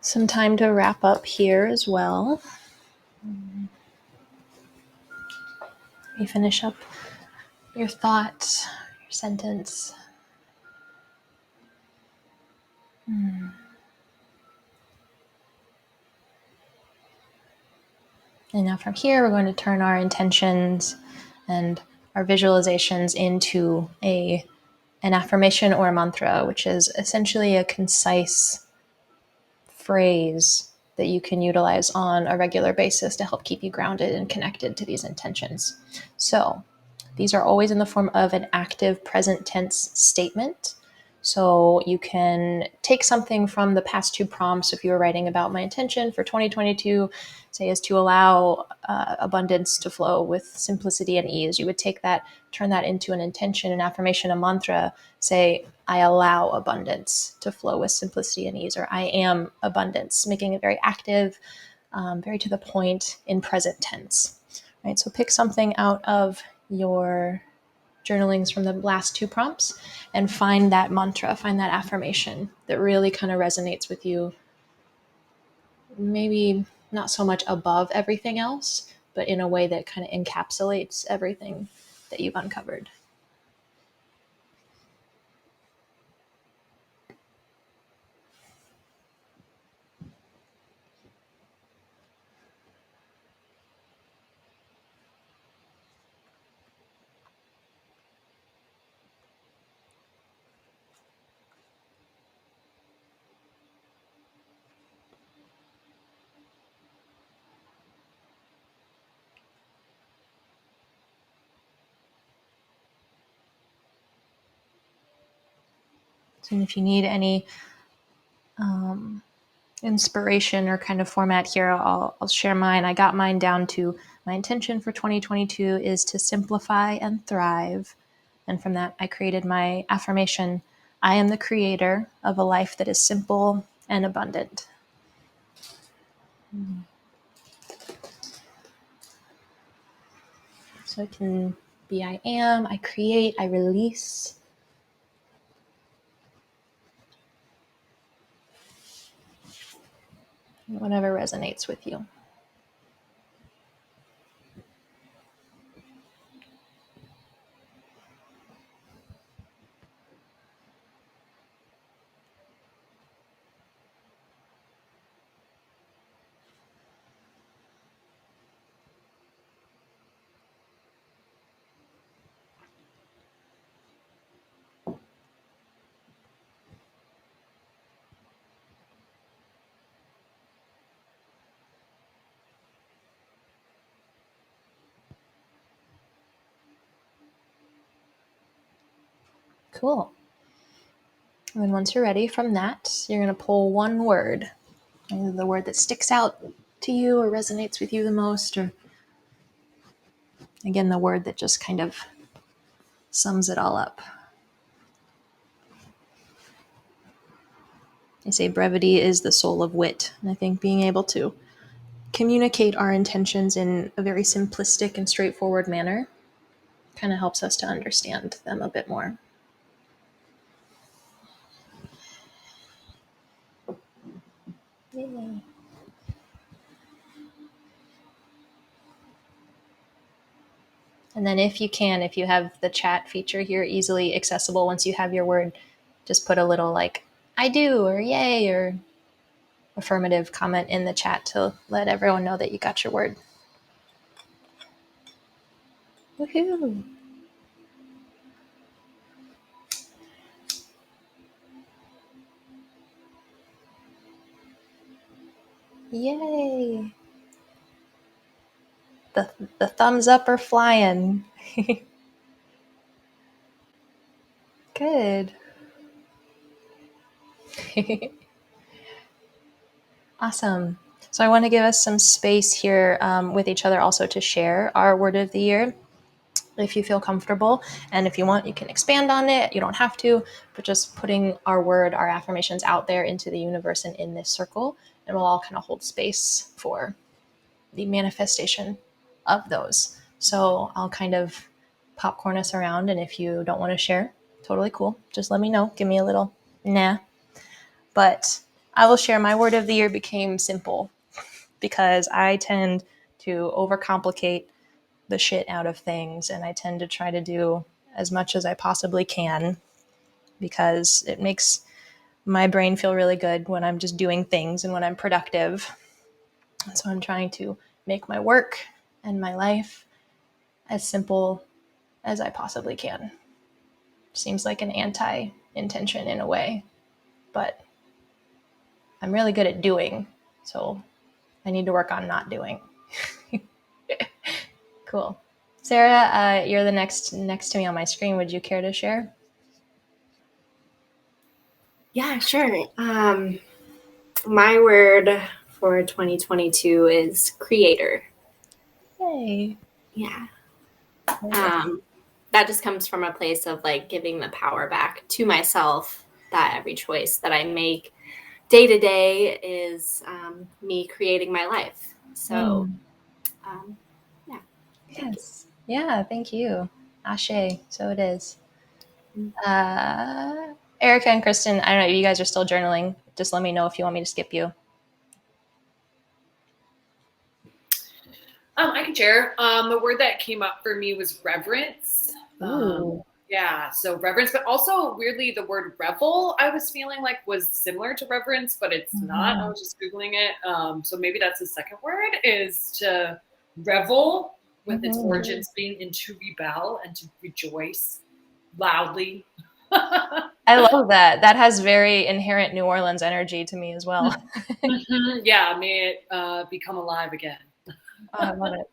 S1: some time to wrap up here as well. You finish up your thought, your sentence. And now from here, we're going to turn our intentions and our visualizations into an affirmation or a mantra, which is essentially a concise phrase that you can utilize on a regular basis to help keep you grounded and connected to these intentions. So these are always in the form of an active present tense statement. So you can take something from the past two prompts. If you were writing about my intention for 2022, say, is to allow abundance to flow with simplicity and ease, you would take that, turn that into an intention, an affirmation, a mantra. Say, I allow abundance to flow with simplicity and ease, or I am abundance, making it very active, very to the point in present tense. Right. So pick something out of your journalings from the last two prompts and find that mantra, find that affirmation that really kind of resonates with you. Maybe not so much above everything else, but in a way that kind of encapsulates everything that you've uncovered. And if you need any inspiration or kind of format here, I'll share mine. I got mine down to my intention for 2022 is to simplify and thrive. And from that, I created my affirmation. I am the creator of a life that is simple and abundant. So it can be I am, I create, I release. Whatever resonates with you. Cool. And then once you're ready from that, you're going to pull one word, either the word that sticks out to you or resonates with you the most, or again, the word that just kind of sums it all up. They say brevity is the soul of wit. And I think being able to communicate our intentions in a very simplistic and straightforward manner kind of helps us to understand them a bit more. Yay. And then if you can, if you have the chat feature here easily accessible, once you have your word, just put a little like, I do, or yay, or affirmative comment in the chat to let everyone know that you got your word. Woohoo! Yay! The thumbs up are flying. Good. Awesome. So I want to give us some space here with each other also to share our word of the year, if you feel comfortable. And if you want, you can expand on it. You don't have to, but just putting our word, our affirmations out there into the universe and in this circle, and we'll all kind of hold space for the manifestation of those. So I'll kind of popcorn us around, and if you don't want to share, totally cool. Just let me know. Give me a little nah. But I will share my word of the year became simple, because I tend to overcomplicate the shit out of things, and I tend to try to do as much as I possibly can because it makes my brain feel really good when I'm just doing things and when I'm productive. And so I'm trying to make my work and my life as simple as I possibly can. Seems like an anti-intention in a way, but I'm really good at doing, so I need to work on not doing. Cool. Sarah, you're the next to me on my screen. Would you care to share?
S2: Yeah, sure. My word for 2022 is creator.
S1: Yay.
S2: Yeah. That just comes from a place of like giving the power back to myself, that every choice that I make day to day is me creating my life. So, yeah.
S1: Yes. Yeah, thank you. Ashe. So it is. Erica and Kristen, I don't know, you guys are still journaling. Just let me know if you want me to skip you.
S3: I can share. The word that came up for me was reverence.
S1: Ooh.
S3: Yeah, so reverence, but also weirdly, the word revel I was feeling like was similar to reverence, but it's not. I was just Googling it. So maybe that's the second word, is to revel, with its origins being in to rebel and to rejoice loudly.
S1: I love that. That has very inherent New Orleans energy to me as well.
S3: Yeah, may it become alive again.
S1: I love it.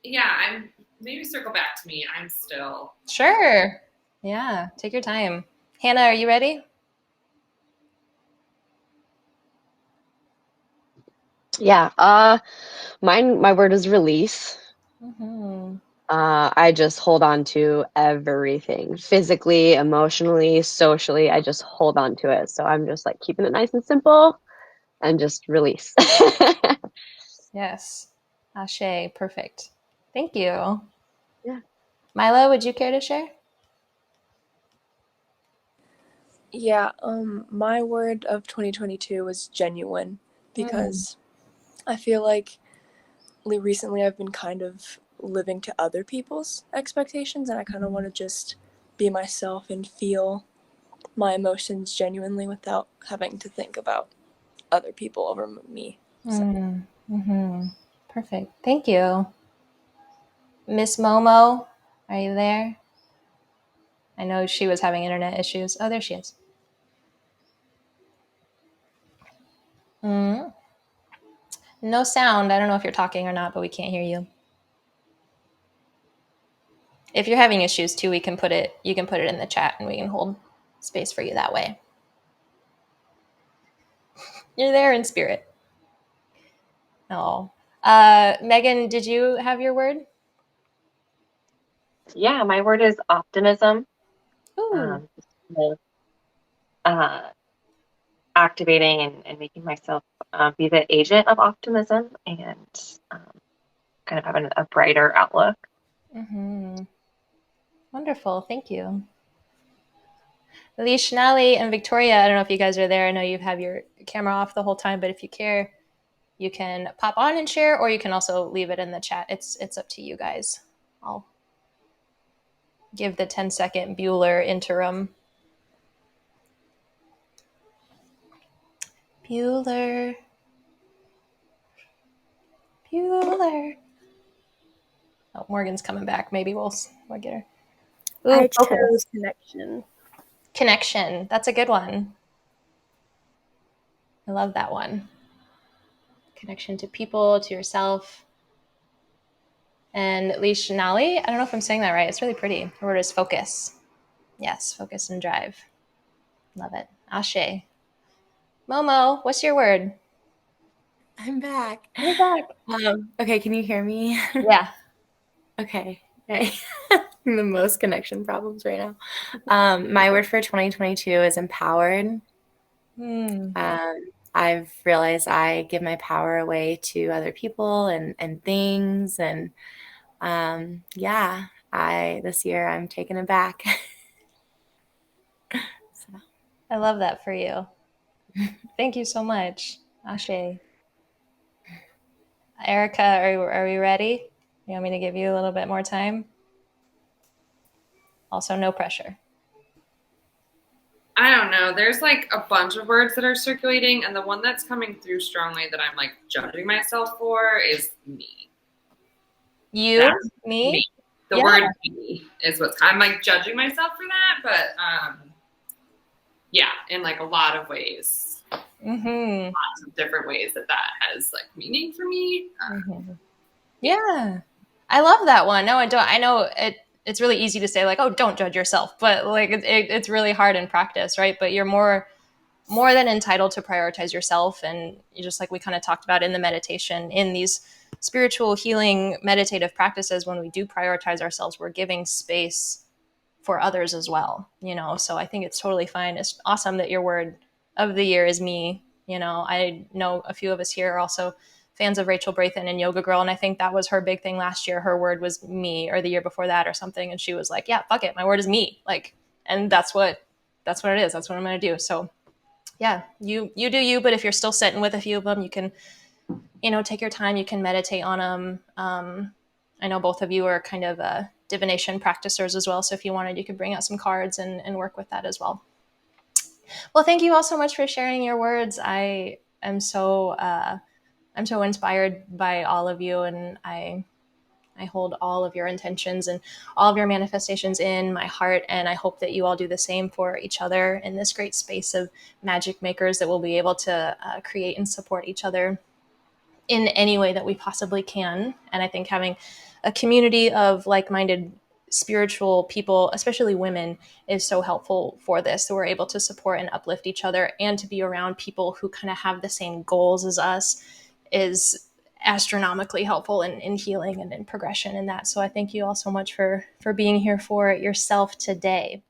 S4: Yeah, I'm maybe circle back to me. I'm still
S1: Sure. Yeah, take your time. Hannah, are you ready?
S5: Yeah. My word is release.
S1: Mm-hmm.
S5: I just hold on to everything physically, emotionally, socially. I just hold on to it. So I'm just like keeping it nice and simple and just release.
S1: Yes. Ashe. Perfect. Thank you.
S5: Yeah.
S1: Mila, would you care to share?
S6: Yeah, my word of 2022 was genuine, because I feel like recently I've been kind of living to other people's expectations, and I kind of want to just be myself and feel my emotions genuinely without having to think about other people over me. So.
S1: Mm-hmm. Perfect. Thank you. Miss Momo, are you there? I know she was having internet issues. Oh, there she is. Mm. No sound. I don't know if you're talking or not, but we can't hear you. If you're having issues too, you can put it in the chat and we can hold space for you that way. You're there in spirit. Oh. Megan, did you have your word?
S7: Yeah, my word is optimism.
S1: Ooh.
S7: Uh, Activating and making myself be the agent of optimism and kind of having a brighter outlook.
S1: Mm-hmm. Wonderful. Thank you. Leash, Nali, and Victoria, I don't know if you guys are there. I know you have your camera off the whole time, but if you care, you can pop on and share, or you can also leave it in the chat. It's up to you guys. I'll give the 10-second Bueller interim. Bueller. Bueller. Oh, Morgan's coming back. Maybe we'll get her. Ooh,
S8: I
S1: focus.
S8: chose connection.
S1: Connection. That's a good one. I love that one. Connection to people, to yourself. And Leash Nali, I don't know if I'm saying that right. It's really pretty. The word is focus. Yes, focus and drive. Love it. Ashe. Momo, what's your word?
S8: I'm back.
S1: You're back.
S8: Okay, can you hear me?
S1: Yeah.
S8: Okay. The most connection problems right now. My word for 2022 is empowered. I've realized I give my power away to other people and things, and yeah, this year I'm taking it back. So.
S1: I love that for you. Thank you so much. Ashe. Erica, are we ready? You want me to give you a little bit more time? Also, no pressure.
S4: I don't know. There's like a bunch of words that are circulating, and the one that's coming through strongly that I'm like judging myself for is me.
S1: You?
S4: That's
S1: Me?
S4: The word me is what's I'm like judging myself for that, but yeah, in like a lot of ways.
S1: Mm-hmm.
S4: Lots of different ways that has like meaning for me.
S1: Mm-hmm. Yeah. I love that one. No, I don't. I know it's really easy to say like, oh, don't judge yourself, but like it's really hard in practice, right? But you're more than entitled to prioritize yourself, and you just like we kind of talked about in the meditation, in these spiritual healing meditative practices, when we do prioritize ourselves, we're giving space for others as well, you know. So I think it's totally fine. It's awesome that your word of the year is me. You know, I know a few of us here are also fans of Rachel Brathen and Yoga Girl, and I think that was her big thing last year. Her word was me, or the year before that or something, and she was like, yeah, fuck it, my word is me. Like, and that's what it is. That's what I'm going to do. So yeah, you do you, but if you're still sitting with a few of them, you can, you know, take your time, you can meditate on them. I know both of you are kind of divination practicers as well, so if you wanted, you could bring out some cards and work with that as well. Well, thank you all so much for sharing your words. I am so I'm so inspired by all of you, and I hold all of your intentions and all of your manifestations in my heart, and I hope that you all do the same for each other in this great space of magic makers that will be able to create and support each other in any way that we possibly can. And I think having a community of like-minded spiritual people, especially women, is so helpful for this. So we're able to support and uplift each other, and to be around people who kind of have the same goals as us is astronomically helpful in healing and in progression in that. So I thank you all so much for being here for yourself today.